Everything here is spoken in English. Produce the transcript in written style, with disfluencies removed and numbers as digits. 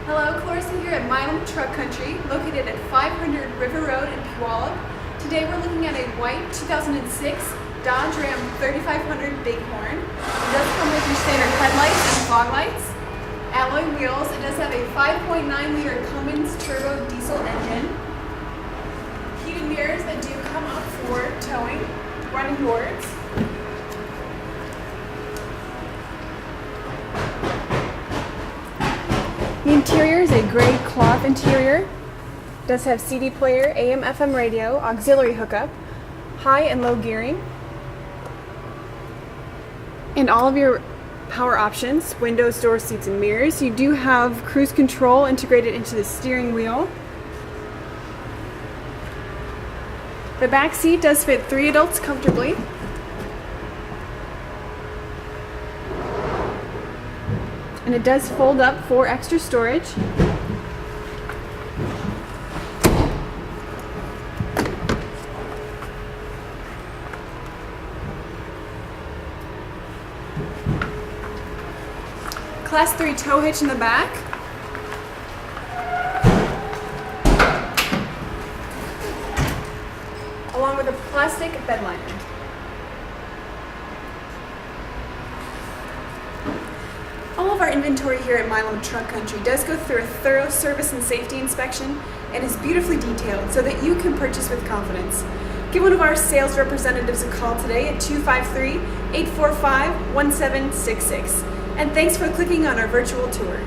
Hello, Clarissa here at Milam Truck Country, located at 500 River Road in Puyallup. Today we're looking at a white 2006 Dodge Ram 3500 Bighorn. It does come with your standard headlights and fog lights, alloy wheels. It does have a 5.9 liter Cummins turbo diesel engine, heated mirrors that do come up for towing, running boards. The interior is a gray cloth interior. It does have CD player, AM, FM radio, auxiliary hookup, high and low gearing, and all of your power options, windows, doors, seats, and mirrors. You do have cruise control integrated into the steering wheel. The back seat does fit 3 adults comfortably. And it does fold up for extra storage. Class 3 tow hitch in the back. Along with a plastic bed liner. All of our inventory here at Milam Truck Country does go through a thorough service and safety inspection and is beautifully detailed so that you can purchase with confidence. Give one of our sales representatives a call today at 253-845-1766. And thanks for clicking on our virtual tour.